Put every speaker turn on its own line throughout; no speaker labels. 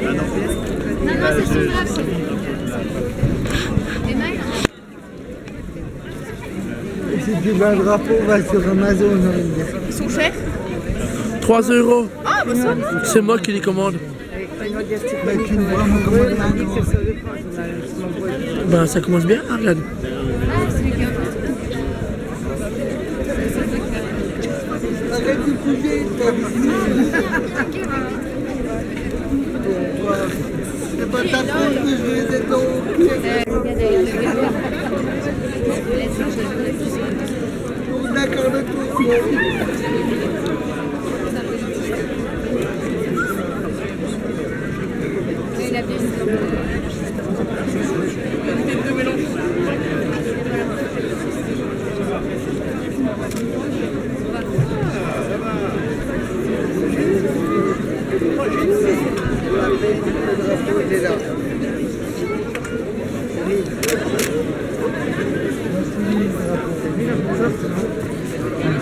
non, c'est son drapeau.
Si tu veux un drapeau, va sur Amazon.
Ils sont chers?
3 €.
Ah, bah ça va.
C'est moi qui les commande. Ben ça commence bien, hein, regarde.
Arrête de bouger, c'est pas ta faute que je les ai donc. D'accord, le tour.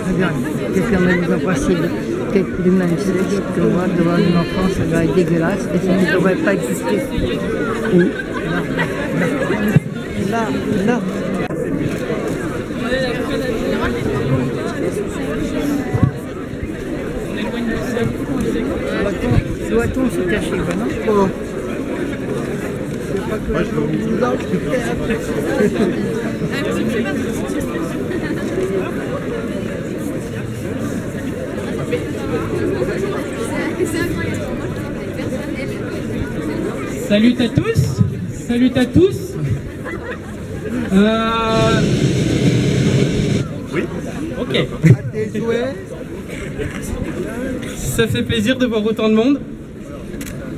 Très bien. Quelqu'un m'a dit impossible. Du même sexe que moi, devant une enfant, ça doit être dégueulasse et ça ne devrait pas exister. Où? Là. Là. Doit-on se cacher, non? Moi, je
Salut à tous, salut à tous.
Oui.
Ok. Ça fait plaisir de voir autant de monde.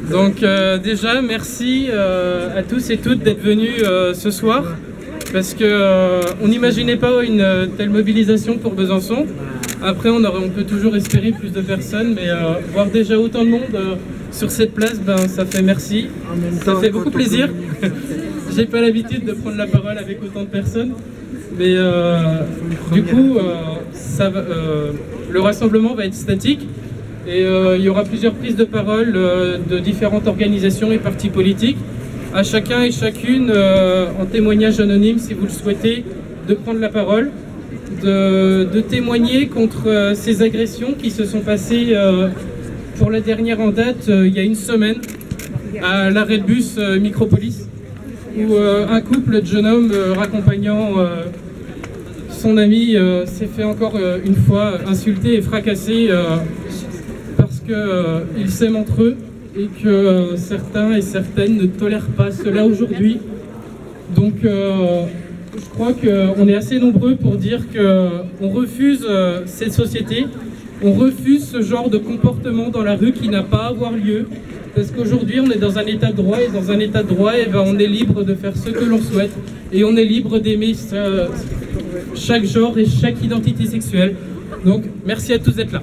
Donc déjà, merci à tous et toutes d'être venus ce soir. Parce que on n'imaginait pas une telle mobilisation pour Besançon. Après, on peut toujours espérer plus de personnes, mais voir déjà autant de monde sur cette place, ben, ça fait merci. Ça fait beaucoup plaisir. J'ai pas l'habitude de prendre la parole avec autant de personnes. Mais du coup, le rassemblement va être statique. Et il y aura plusieurs prises de parole de différentes organisations et partis politiques. À chacun et chacune, en témoignage anonyme, si vous le souhaitez, de prendre la parole, de témoigner contre ces agressions qui se sont passées pour la dernière en date, il y a une semaine, à l'arrêt de bus Micropolis, où un couple de jeunes hommes raccompagnant son ami s'est fait encore une fois insulter et fracasser parce qu'ils s'aiment entre eux et que certains et certaines ne tolèrent pas cela aujourd'hui. Donc je crois qu'on est assez nombreux pour dire qu'on refuse cette société, on refuse ce genre de comportement dans la rue qui n'a pas à avoir lieu, parce qu'aujourd'hui on est dans un état de droit, et dans un état de droit, et ben, on est libre de faire ce que l'on souhaite, et on est libre d'aimer chaque genre et chaque identité sexuelle. Donc merci à tous d'être là.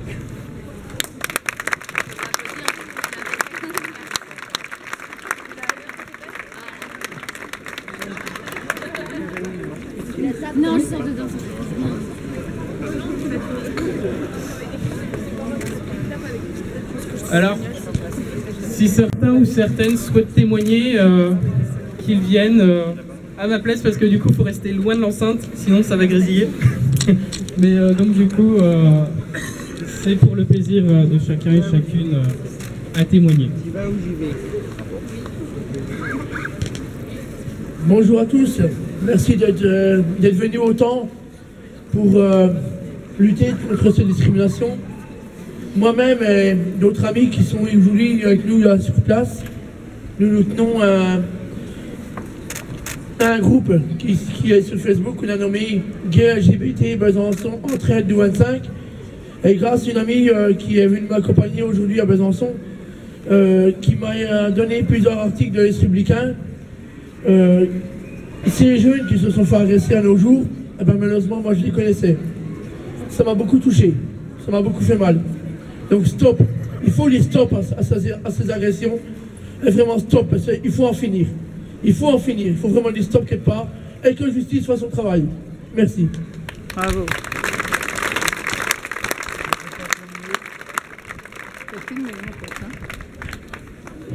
Non, je sors dedans.
Alors, si certains ou certaines souhaitent témoigner, qu'ils viennent à ma place, parce que du coup, il faut rester loin de l'enceinte, sinon ça va grésiller. Mais donc du coup, c'est pour le plaisir de chacun et chacune à témoigner.
Bonjour à tous, merci d'être venus autant pour lutter contre cette discrimination. Moi-même et d'autres amis qui sont aujourd'hui avec nous là sur place, nous tenons un groupe qui est sur Facebook qu'on a nommé Gay LGBT Besançon Entraide du 25. Et grâce à une amie qui est venue m'accompagner aujourd'hui à Besançon, qui m'a donné plusieurs articles de l'Est républicain. Ces jeunes qui se sont fait agresser à nos jours, eh ben, malheureusement, moi je les connaissais. Ça m'a beaucoup touché, ça m'a beaucoup fait mal. Donc stop, il faut les stop à ces agressions. Et vraiment stop, parce qu'il faut en finir. Il faut en finir, il faut vraiment les stop quelque part et que la justice fasse son travail. Merci.
Bravo.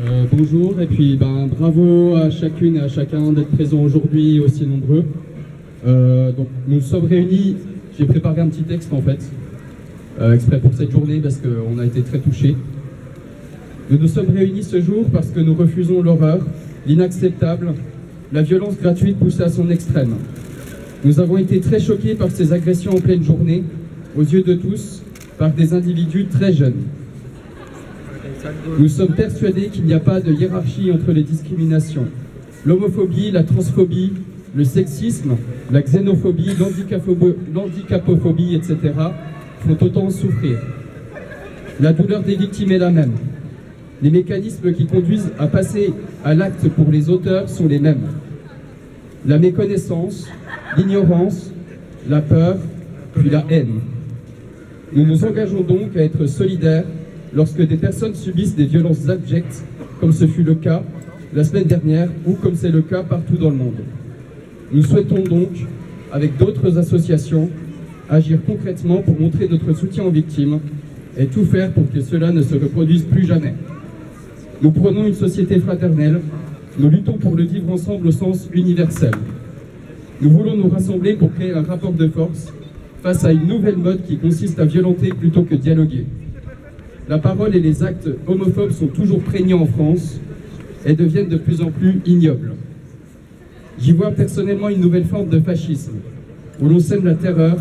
Bonjour, et puis bravo à chacune et à chacun d'être présents aujourd'hui aussi nombreux. Donc nous sommes réunis, j'ai préparé un petit texte en fait, exprès pour cette journée parce qu'on a été très touchés. Nous nous sommes réunis ce jour parce que nous refusons l'horreur, l'inacceptable, la violence gratuite poussée à son extrême. Nous avons été très choqués par ces agressions en pleine journée, aux yeux de tous, par des individus très jeunes. Nous sommes persuadés qu'il n'y a pas de hiérarchie entre les discriminations. L'homophobie, la transphobie, le sexisme, la xénophobie, l'handicapophobie, etc. font autant souffrir. La douleur des victimes est la même. Les mécanismes qui conduisent à passer à l'acte pour les auteurs sont les mêmes. La méconnaissance, l'ignorance, la peur, puis la haine. Nous nous engageons donc à être solidaires lorsque des personnes subissent des violences abjectes, comme ce fut le cas la semaine dernière ou comme c'est le cas partout dans le monde. Nous souhaitons donc, avec d'autres associations, agir concrètement pour montrer notre soutien aux victimes et tout faire pour que cela ne se reproduise plus jamais. Nous prenons une société fraternelle, nous luttons pour le vivre ensemble au sens universel. Nous voulons nous rassembler pour créer un rapport de force face à une nouvelle mode qui consiste à violenter plutôt que dialoguer. La parole et les actes homophobes sont toujours prégnants en France et deviennent de plus en plus ignobles. J'y vois personnellement une nouvelle forme de fascisme, où l'on sème la terreur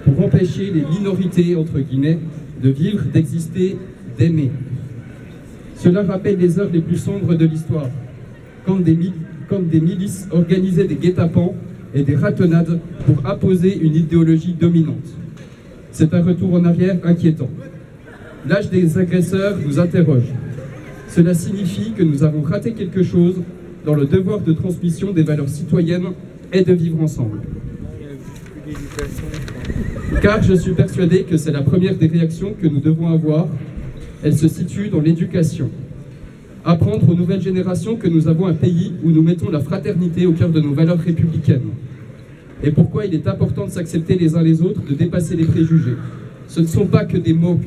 pour empêcher les minorités, entre guillemets, de vivre, d'exister, d'aimer. Cela rappelle les heures les plus sombres de l'histoire, quand des milices organisaient des guet-apens et des ratonnades pour imposer une idéologie dominante. C'est un retour en arrière inquiétant. L'âge des agresseurs nous interroge. Cela signifie que nous avons raté quelque chose dans le devoir de transmission des valeurs citoyennes et de vivre ensemble. Car je suis persuadé que c'est la première des réactions que nous devons avoir. Elle se situe dans l'éducation. Apprendre aux nouvelles générations que nous avons un pays où nous mettons la fraternité au cœur de nos valeurs républicaines. Et pourquoi il est important de s'accepter les uns les autres, de dépasser les préjugés. Ce ne sont pas que des mots.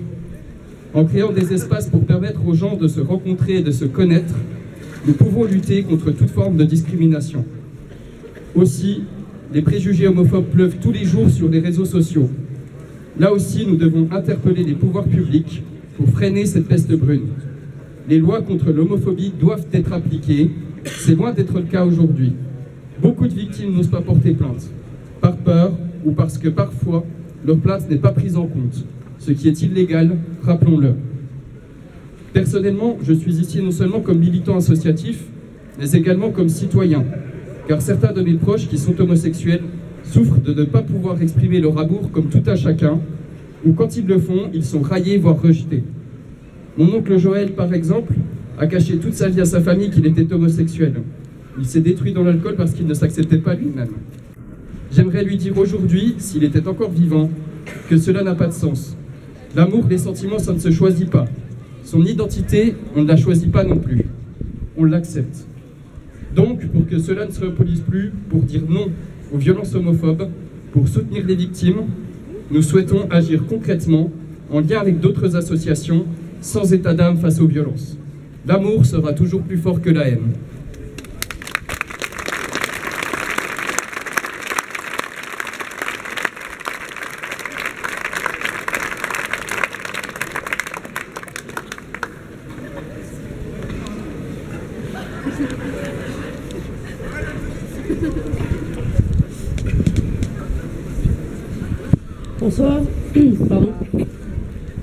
En créant des espaces pour permettre aux gens de se rencontrer et de se connaître, nous pouvons lutter contre toute forme de discrimination. Aussi, les préjugés homophobes pleuvent tous les jours sur les réseaux sociaux. Là aussi, nous devons interpeller les pouvoirs publics pour freiner cette peste brune. Les lois contre l'homophobie doivent être appliquées. C'est loin d'être le cas aujourd'hui. Beaucoup de victimes n'osent pas porter plainte, par peur ou parce que parfois, leur plainte n'est pas prise en compte, ce qui est illégal, rappelons-le. Personnellement, je suis ici non seulement comme militant associatif, mais également comme citoyen, car certains de mes proches qui sont homosexuels souffrent de ne pas pouvoir exprimer leur amour comme tout un chacun, ou quand ils le font, ils sont raillés, voire rejetés. Mon oncle Joël, par exemple, a caché toute sa vie à sa famille qu'il était homosexuel. Il s'est détruit dans l'alcool parce qu'il ne s'acceptait pas lui-même. J'aimerais lui dire aujourd'hui, s'il était encore vivant, que cela n'a pas de sens. L'amour, les sentiments, ça ne se choisit pas. Son identité, on ne la choisit pas non plus. On l'accepte. Donc, pour que cela ne se reproduise plus, pour dire non aux violences homophobes, pour soutenir les victimes, nous souhaitons agir concrètement, en lien avec d'autres associations, sans état d'âme face aux violences. L'amour sera toujours plus fort que la haine.
Bonsoir. Pardon.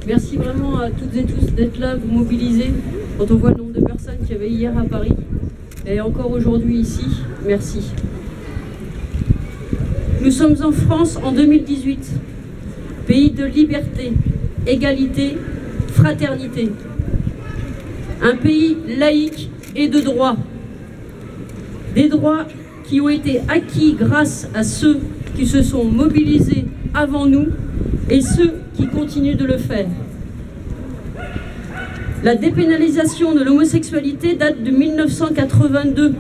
Merci vraiment à toutes et tous d'être là, vous mobiliser. Quand on voit le nombre de personnes qu'il y avait hier à Paris et encore aujourd'hui ici, merci. Nous sommes en France en 2018, pays de liberté, égalité, fraternité. Un pays laïque et de droit. Des droits qui ont été acquis grâce à ceux qui se sont mobilisés avant nous et ceux qui continuent de le faire. La dépénalisation de l'homosexualité date de 1982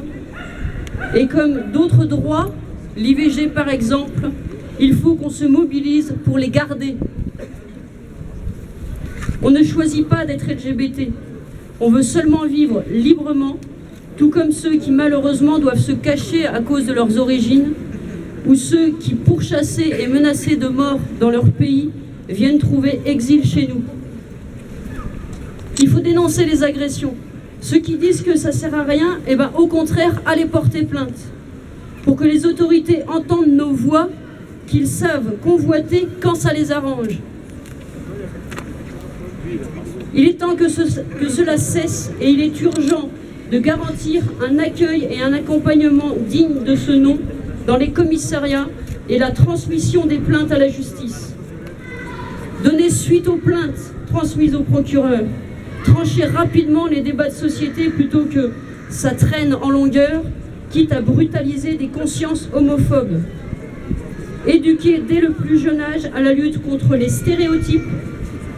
et comme d'autres droits, l'IVG par exemple, il faut qu'on se mobilise pour les garder. On ne choisit pas d'être LGBT, On veut seulement vivre librement, tout comme ceux qui malheureusement doivent se cacher à cause de leurs origines, ou ceux qui, pourchassés et menacés de mort dans leur pays, viennent trouver exil chez nous. Il faut dénoncer les agressions. Ceux qui disent que ça ne sert à rien, eh ben, au contraire, allez porter plainte. Pour que les autorités entendent nos voix, qu'ils savent convoiter quand ça les arrange. Il est temps que cela cesse et il est urgent de garantir un accueil et un accompagnement digne de ce nom dans les commissariats et la transmission des plaintes à la justice. Donner suite aux plaintes transmises au procureur. Trancher rapidement les débats de société plutôt que ça traîne en longueur, quitte à brutaliser des consciences homophobes. Éduquer dès le plus jeune âge à la lutte contre les stéréotypes,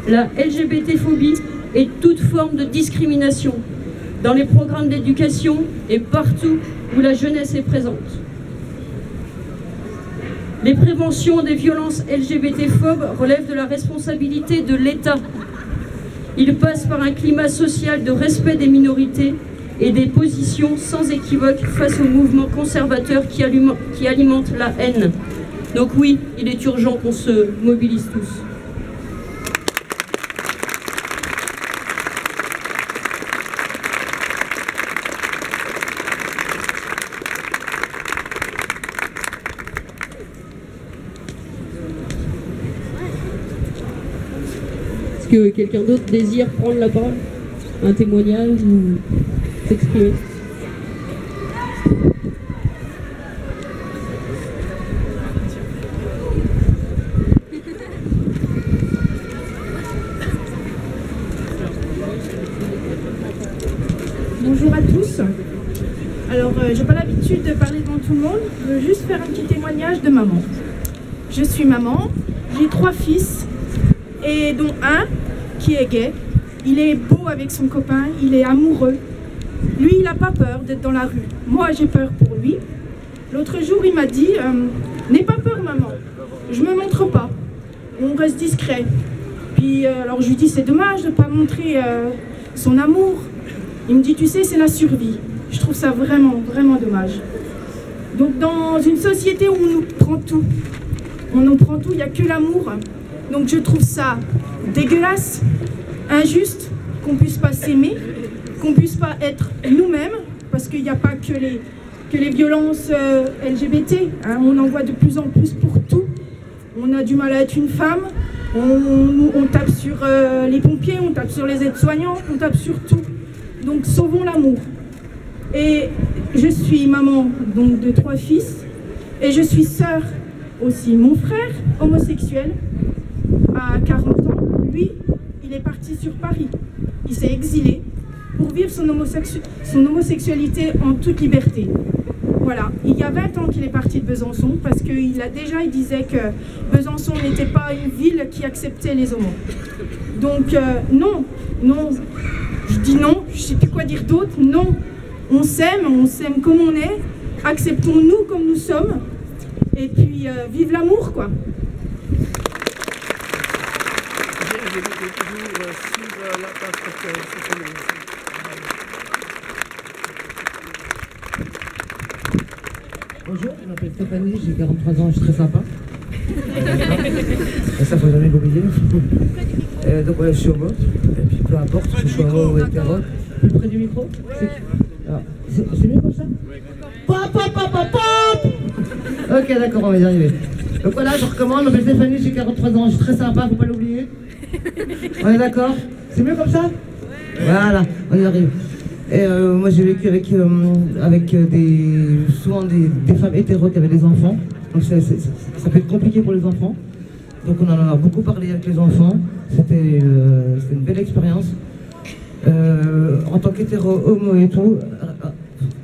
la LGBT-phobie et toute forme de discrimination dans les programmes d'éducation et partout où la jeunesse est présente. Les préventions des violences LGBT-phobes relèvent de la responsabilité de l'État. Il passe par un climat social de respect des minorités et des positions sans équivoque face aux mouvements conservateurs qui alimentent la haine. Donc oui, il est urgent qu'on se mobilise tous. Est-ce que quelqu'un d'autre désire prendre la parole? Un témoignage ou s'exprimer?
Bonjour à tous. Alors, j'ai pas l'habitude de parler devant tout le monde. Je veux juste faire un petit témoignage de maman. Je suis maman, j'ai 3 fils, et dont un qui est gay. Il est beau avec son copain, il est amoureux. Lui, il n'a pas peur d'être dans la rue. Moi, j'ai peur pour lui. L'autre jour, il m'a dit « N'aie pas peur, maman. Je me montre pas. On reste discret. » Puis, alors je lui dis « C'est dommage de ne pas montrer son amour. » Il me dit « Tu sais, c'est la survie. » Je trouve ça vraiment, vraiment dommage. Donc, dans une société où on nous prend tout, il n'y a que l'amour. Donc, je trouve ça dégueulasse, injuste, qu'on ne puisse pas s'aimer, qu'on ne puisse pas être nous-mêmes, parce qu'il n'y a pas que les violences LGBT, hein, on en voit de plus en plus pour tout. On a du mal à être une femme, on tape sur les pompiers, on tape sur les aides-soignants, on tape sur tout. Donc sauvons l'amour. Et je suis maman donc, de 3 fils, et je suis sœur aussi. Mon frère, homosexuel, à 40 ans, lui, il est parti sur Paris. Il s'est exilé pour vivre son homosexualité en toute liberté. Voilà, il y a 20 ans qu'il est parti de Besançon parce qu'il disait que Besançon n'était pas une ville qui acceptait les homos. Donc non, je dis non, je ne sais plus quoi dire d'autre, non. On s'aime comme on est, acceptons-nous comme nous sommes, et puis vive l'amour, quoi.
Bonjour, je m'appelle Stéphanie, j'ai 43 ans, je suis très sympa. Et ça, faut jamais l'oublier. Donc voilà, je suis homo, et puis peu importe que je sois homo ou hétéro. Plus près du micro. C'est mieux comme ça? Pop, pop, pop, pop, pop. Ok, d'accord, on va y arriver. Donc voilà, je recommande, je m'appelle Stéphanie, j'ai 43 ans, je suis très sympa, faut pas l'oublier. On est d'accord? C'est mieux comme ça? Voilà, on y arrive. Et moi j'ai vécu avec souvent des femmes hétéros qui avaient des enfants. Donc ça peut être compliqué pour les enfants. Donc on en a beaucoup parlé avec les enfants. C'était une belle expérience. En tant qu'hétéro, homo et tout,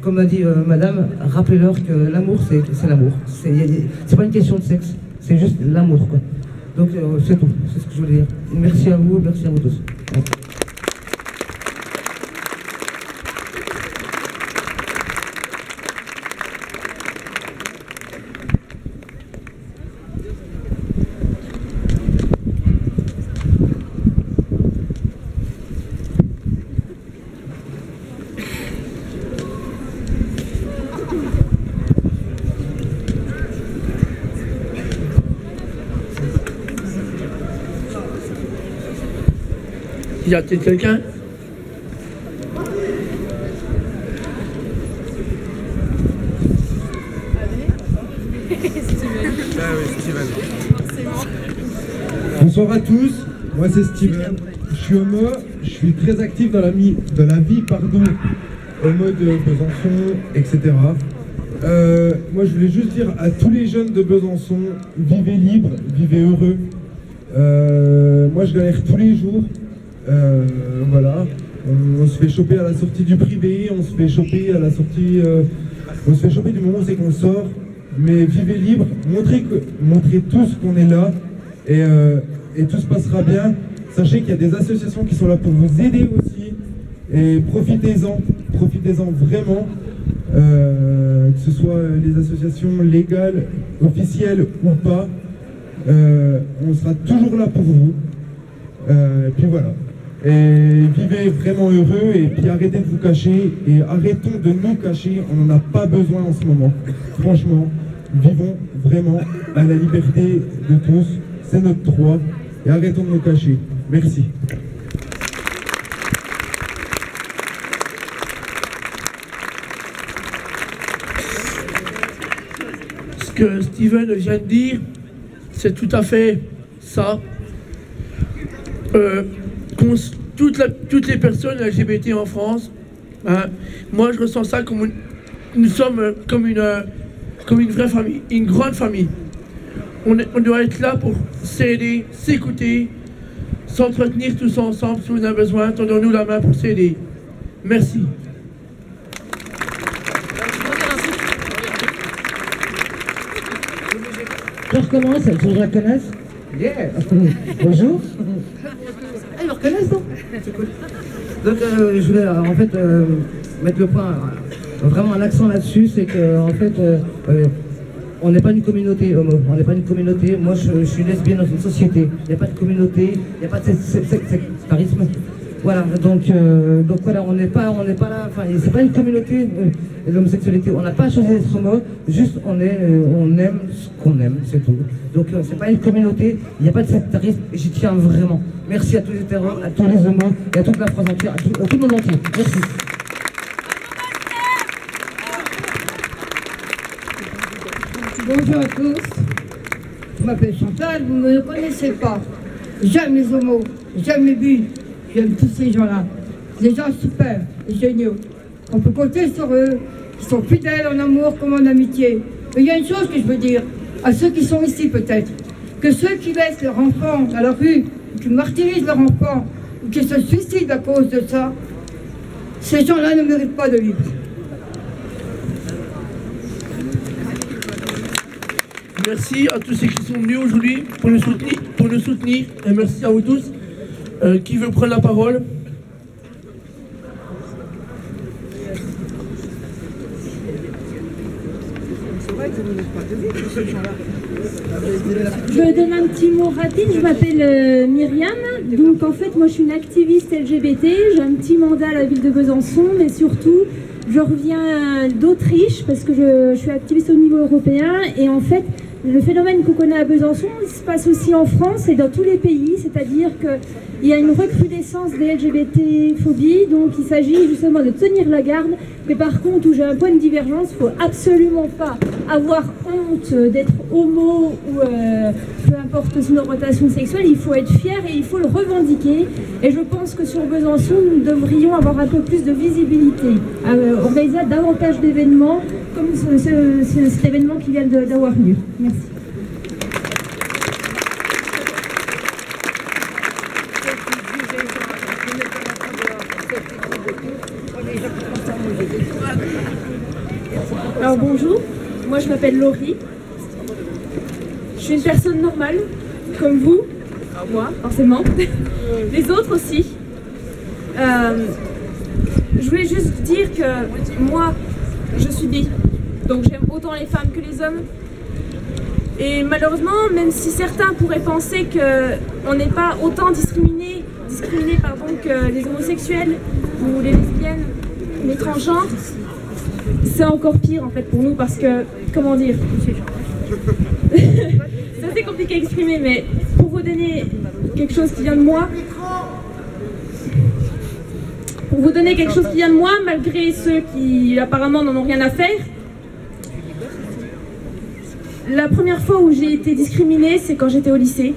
comme a dit madame, rappelez-leur que l'amour c'est l'amour. C'est pas une question de sexe, c'est juste l'amour, quoi. Donc c'est tout, c'est ce que je voulais dire. Merci à vous tous.
Il y a peut-être quelqu'un?
Bonsoir à tous, moi c'est Steven, je suis homo, je suis très actif dans la vie homo de Besançon, etc. Moi je voulais juste dire à tous les jeunes de Besançon, vivez libre, vivez heureux. Moi je galère tous les jours, voilà, on se fait choper à la sortie du privé, on se fait choper à la sortie, on se fait choper du moment où c'est qu'on sort, mais vivez libre, montrez tous qu'on est là et tout se passera bien. Sachez qu'il y a des associations qui sont là pour vous aider aussi et profitez-en vraiment. Que ce soit les associations légales, officielles ou pas, on sera toujours là pour vous. Et puis voilà. Et vivez vraiment heureux et puis arrêtez de vous cacher et arrêtons de nous cacher, on n'en a pas besoin en ce moment. Franchement, vivons vraiment à la liberté de tous, c'est notre droit et arrêtons de nous cacher. Merci.
Ce que Steven vient de dire, c'est tout à fait ça. Toutes les personnes LGBT en France, hein, moi je ressens ça comme nous sommes comme une vraie famille, une grande famille. On doit être là pour s'aider, s'écouter, s'entretenir tous ensemble. Si on a besoin, tendons-nous la main pour s'aider. Merci.
Je recommence, je la connaisse. Yeah. Bonjour. Ils me reconnaissent, non? C'est cool. Donc je voulais en fait mettre le point, vraiment un accent là-dessus, c'est que en fait on n'est pas une communauté homo, on n'est pas une communauté. Moi je suis lesbienne dans une société, il n'y a pas de communauté, il n'y a pas de sectarisme. Voilà, donc voilà, on n'est pas là, enfin c'est pas une communauté l'homosexualité, on n'a pas choisi d'être homo, juste on aime ce qu'on aime, c'est tout. Donc c'est pas une communauté, il n'y a pas de sectarisme, et j'y tiens vraiment. Merci à tous les hétéros, à tous les homos, et à toute la France entière, à tout le monde entier. Merci.
Bonjour à tous, je m'appelle Chantal, vous ne me connaissez pas. J'aime les homos, j'aime les bi, j'aime tous ces gens-là. Des gens super, géniaux. On peut compter sur eux, ils sont fidèles en amour comme en amitié. Mais il y a une chose que je veux dire, à ceux qui sont ici peut-être, que ceux qui laissent leurs enfants à la rue, qui martyrisent leurs enfants, ou qui se suicident à cause de ça, ces gens-là ne méritent pas de vivre.
Merci à tous ceux qui sont venus aujourd'hui pour nous soutenir, et merci à vous tous. Qui veut prendre la parole?
Je donne un petit mot rapide, je m'appelle Myriam, donc en fait moi je suis une activiste LGBT, j'ai un petit mandat à la ville de Besançon, mais surtout je reviens d'Autriche parce que je suis activiste au niveau européen et en fait le phénomène qu'on connaît à Besançon, il se passe aussi en France et dans tous les pays, c'est-à-dire qu'il y a une recrudescence des LGBT-phobies, donc il s'agit justement de tenir la garde, mais par contre où j'ai un point de divergence, il ne faut absolument pas avoir honte d'être homo ou peu importe son orientation sexuelle, il faut être fier et il faut le revendiquer et je pense que sur Besançon, nous devrions avoir un peu plus de visibilité, organiser davantage d'événements comme cet événement qui vient d'avoir lieu. Merci. Alors bonjour, moi je m'appelle Laurie, je suis une personne normale, comme vous, moi forcément, les autres aussi. Je voulais juste dire que moi je suis bi, donc j'aime autant les femmes que les hommes. Et malheureusement, même si certains pourraient penser qu'on n'est pas autant discriminés que les homosexuels ou les lesbiennes, les transgenres, c'est encore pire en fait pour nous parce que, comment dire, c'est assez compliqué à exprimer, mais pour vous donner quelque chose qui vient de moi, Pour vous donner quelque chose qui vient de moi, malgré ceux qui apparemment n'en ont rien à faire, la première fois où j'ai été discriminée, c'est quand j'étais au lycée.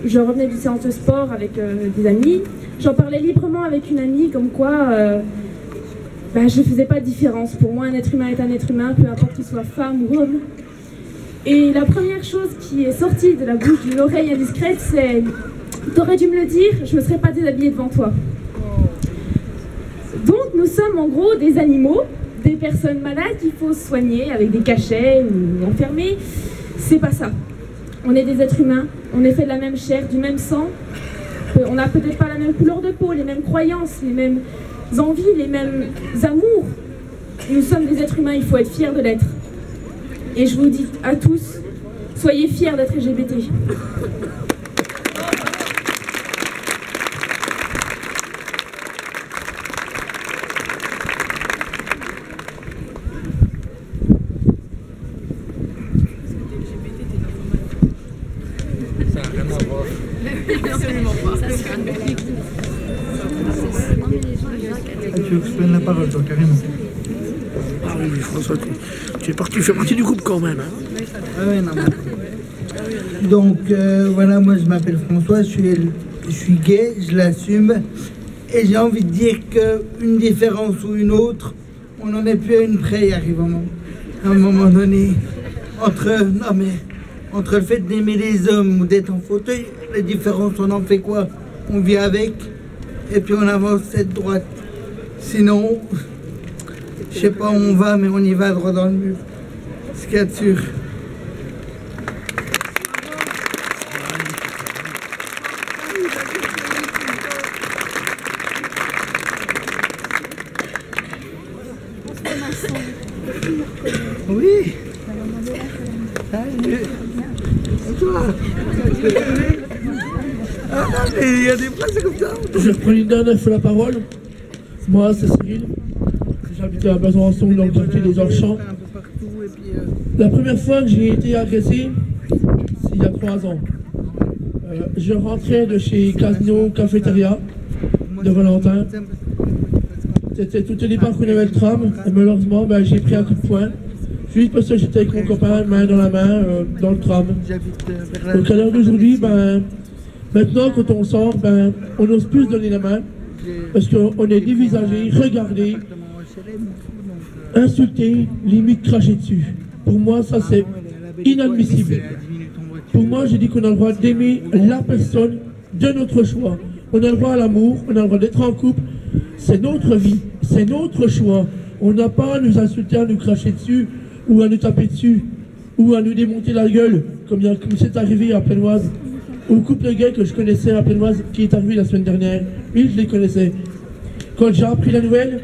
Je revenais d'une séance de sport avec des amis. J'en parlais librement avec une amie, comme quoi je ne faisais pas de différence. Pour moi, un être humain est un être humain, peu importe qu'il soit femme ou homme. Et la première chose qui est sortie de la bouche d'une oreille indiscrète, c'est « T'aurais dû me le dire, je ne me serais pas déshabillée devant toi. » Donc nous sommes en gros des animaux, des personnes malades qu'il faut soigner avec des cachets ou enfermer. C'est pas ça. On est des êtres humains, on est fait de la même chair, du même sang. On n'a peut-être pas la même couleur de peau, les mêmes croyances, les mêmes envies, les mêmes amours. Nous sommes des êtres humains, il faut être fiers de l'être. Et je vous dis à tous, soyez fiers d'être LGBT.
Tu veux que je prenne la parole, toi, carrément.
Ah oui, François, tu fais partie du groupe quand même. Hein.
Ah ouais, non. Donc, voilà, moi je m'appelle François, je suis gay, je l'assume. Et j'ai envie de dire qu'une différence ou une autre, on n'en est plus à une près, il arrive à un moment donné. Entre le fait d'aimer les hommes ou d'être en fauteuil, la différence, on en fait quoi? On vit avec, et puis on avance cette droite. Sinon, je sais pas où on va, mais on y va droit dans le mur. Ce qu'il y a de sûr. Oui. Salut. Et toi? Ah non, mais il y a des phrases comme ça.
Je reprends une dernière fois la parole. Moi, c'est Cyril. J'habite à Besançon, dans le quartier des Orchamps. La première fois que j'ai été agressé, c'est il y a 3 ans. Je rentrais de chez Casino Cafétéria de Valentin. C'était tout au départ qu'on avait le tram. Et malheureusement, j'ai pris un coup de poing. Juste parce que j'étais avec mon copain, main dans la main, dans le tram. Donc à l'heure d'aujourd'hui, maintenant quand on sort, on n'ose plus se donner la main. Parce qu'on est dévisagé, regardé, insulté, limite craché dessus. Pour moi, ça c'est inadmissible. Pour moi, j'ai dit qu'on a le droit d'aimer la personne de notre choix. On a le droit à l'amour, on a le droit d'être en couple. C'est notre vie, c'est notre choix. On n'a pas à nous insulter, à nous cracher dessus, ou à nous taper dessus, ou à nous démonter la gueule, comme c'est arrivé à Plainoise. Au couple gay que je connaissais à Plainoise, qui est arrivé la semaine dernière. Oui, je les connaissais. Quand j'ai appris la nouvelle,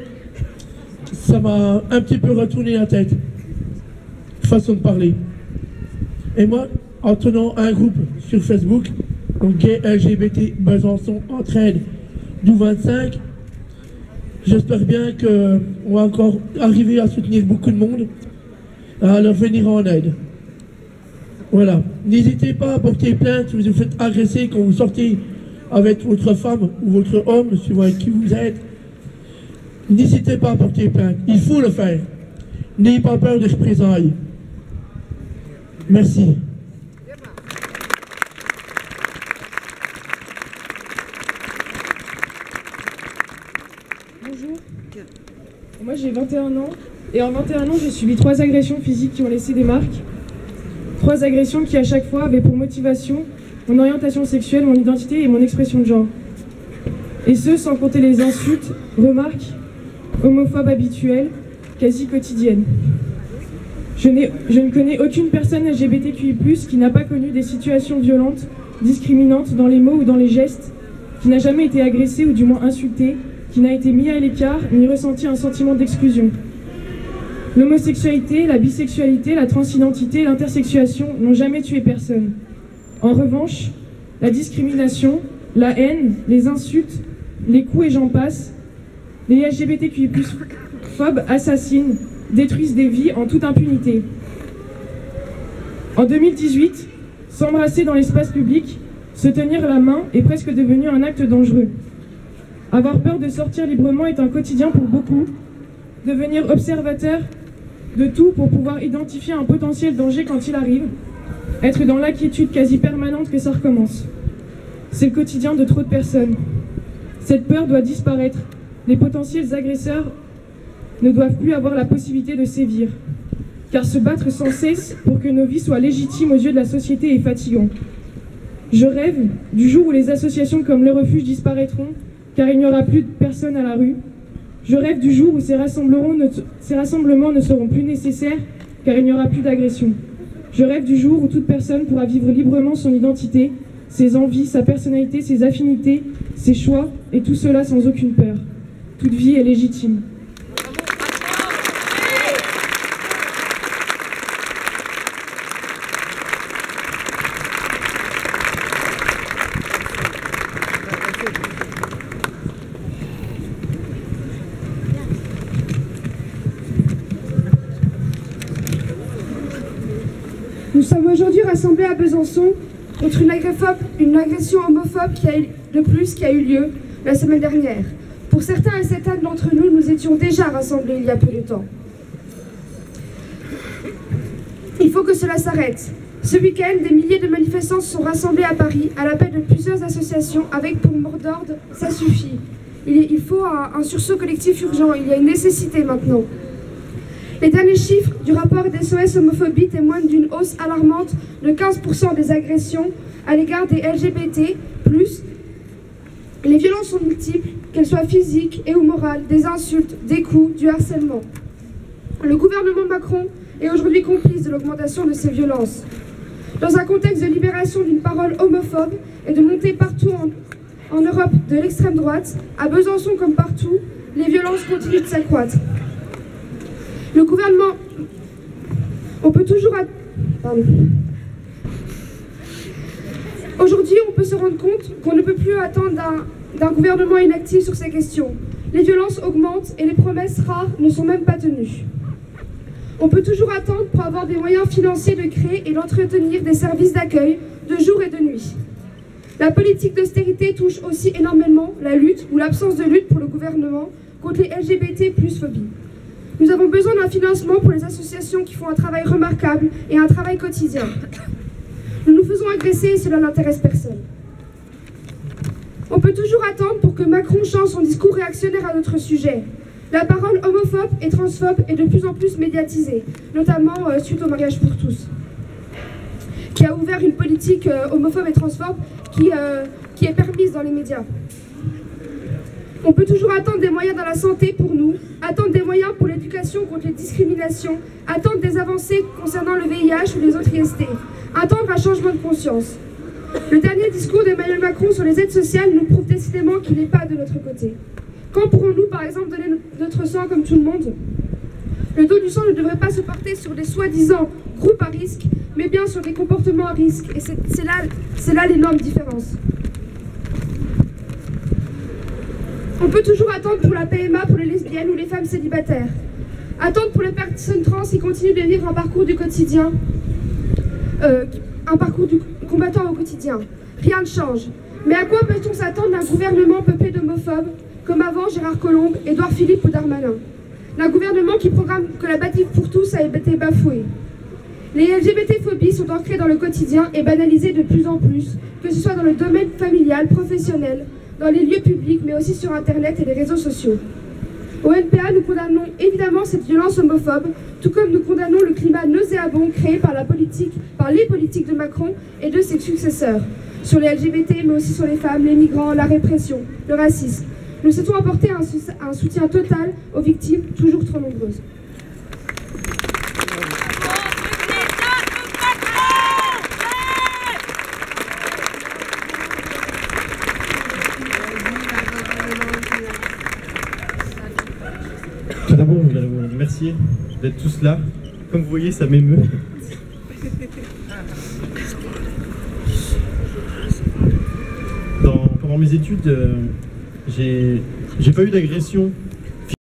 ça m'a un petit peu retourné la tête. Façon de parler. Et moi, en tenant un groupe sur Facebook, donc Gay LGBT Besançon Entraide du 25, j'espère bien qu'on va encore arriver à soutenir beaucoup de monde, à leur venir en aide. Voilà. N'hésitez pas à porter plainte si vous vous faites agresser quand vous sortez avec votre femme ou votre homme, suivant avec qui vous êtes. N'hésitez pas à porter plainte. Il faut le faire. N'ayez pas peur des représailles. Merci.
Bonjour. Moi j'ai 21 ans et en 21 ans j'ai subi 3 agressions physiques qui ont laissé des marques. 3 agressions qui à chaque fois avaient pour motivation mon orientation sexuelle, mon identité et mon expression de genre. Et ce sans compter les insultes, remarques, homophobes habituelles, quasi quotidiennes. Je ne connais aucune personne LGBTQI+, qui n'a pas connu des situations violentes, discriminantes dans les mots ou dans les gestes, qui n'a jamais été agressée ou du moins insultée, qui n'a été mis à l'écart ni ressenti un sentiment d'exclusion. L'homosexualité, la bisexualité, la transidentité, l'intersexuation n'ont jamais tué personne. En revanche, la discrimination, la haine, les insultes, les coups et j'en passe, les LGBTQI+, phobes assassinent, détruisent des vies en toute impunité. En 2018, s'embrasser dans l'espace public, se tenir la main est presque devenu un acte dangereux. Avoir peur de sortir librement est un quotidien pour beaucoup. Devenir observateur de tout pour pouvoir identifier un potentiel danger quand il arrive. Être dans l'inquiétude quasi permanente que ça recommence. C'est le quotidien de trop de personnes. Cette peur doit disparaître. Les potentiels agresseurs ne doivent plus avoir la possibilité de sévir. Car se battre sans cesse pour que nos vies soient légitimes aux yeux de la société est fatigant. Je rêve du jour où les associations comme le refuge disparaîtront, car il n'y aura plus de personnes à la rue. Je rêve du jour où ces rassemblements ne seront plus nécessaires, car il n'y aura plus d'agression. Je rêve du jour où toute personne pourra vivre librement son identité, ses envies, sa personnalité, ses affinités, ses choix, et tout cela sans aucune peur. Toute vie est légitime.
Nous sommes aujourd'hui rassemblés à Besançon contre une agression homophobe qui a eu lieu la semaine dernière. Pour certains et certaines d'entre nous, nous étions déjà rassemblés il y a peu de temps. Il faut que cela s'arrête. Ce week-end, des milliers de manifestants se sont rassemblés à Paris à l'appel de plusieurs associations avec pour mot d'ordre « ça suffit ». Il faut un sursaut collectif urgent, il y a une nécessité maintenant. Les derniers chiffres du rapport d'SOS Homophobie témoignent d'une hausse alarmante de 15% des agressions à l'égard des LGBT+. Les violences sont multiples, qu'elles soient physiques et ou morales, des insultes, des coups, du harcèlement. Le gouvernement Macron est aujourd'hui complice de l'augmentation de ces violences. Dans un contexte de libération d'une parole homophobe et de montée partout en Europe de l'extrême droite, à Besançon comme partout, les violences continuent de s'accroître. Le gouvernement... Aujourd'hui, on peut se rendre compte qu'on ne peut plus attendre d'un gouvernement inactif sur ces questions. Les violences augmentent et les promesses rares ne sont même pas tenues. On peut toujours attendre pour avoir des moyens financiers de créer et d'entretenir des services d'accueil de jour et de nuit. La politique d'austérité touche aussi énormément la lutte ou l'absence de lutte pour le gouvernement contre les LGBT+ phobie. Nous avons besoin d'un financement pour les associations qui font un travail remarquable et un travail quotidien. Nous nous faisons agresser et cela n'intéresse personne. On peut toujours attendre pour que Macron change son discours réactionnaire à notre sujet. La parole homophobe et transphobe est de plus en plus médiatisée, notamment suite au mariage pour tous, qui a ouvert une politique homophobe et transphobe qui est permise dans les médias. On peut toujours attendre des moyens dans la santé pour nous, attendre des moyens pour l'éducation contre les discriminations, attendre des avancées concernant le VIH ou les autres IST, attendre un changement de conscience. Le dernier discours d'Emmanuel Macron sur les aides sociales nous prouve décidément qu'il n'est pas de notre côté. Quand pourrons-nous, par exemple, donner notre sang comme tout le monde? Le don du sang ne devrait pas se porter sur des soi-disant groupes à risque, mais bien sur des comportements à risque. Et c'est là l'énorme différence. On peut toujours attendre pour la PMA pour les lesbiennes ou les femmes célibataires. Attendre pour les personnes trans qui continuent de vivre un parcours du quotidien, un parcours du combattant au quotidien. Rien ne change. Mais à quoi peut-on s'attendre d'un gouvernement peuplé d'homophobes, comme avant Gérard Collomb, Édouard Philippe ou Darmanin? D'un gouvernement qui programme que la bâtie pour tous a été bafouée. Les LGBT-phobies sont ancrées dans le quotidien et banalisées de plus en plus, que ce soit dans le domaine familial, professionnel, dans les lieux publics, mais aussi sur Internet et les réseaux sociaux. Au NPA, nous condamnons évidemment cette violence homophobe, tout comme nous condamnons le climat nauséabond créé par les politiques de Macron et de ses successeurs, sur les LGBT, mais aussi sur les femmes, les migrants, la répression, le racisme. Nous souhaitons apporter un soutien total aux victimes, toujours trop nombreuses.
Tout d'abord, je voudrais vous remercier d'être tous là. Comme vous voyez, ça m'émeut. Pendant mes études, j'ai pas eu d'agression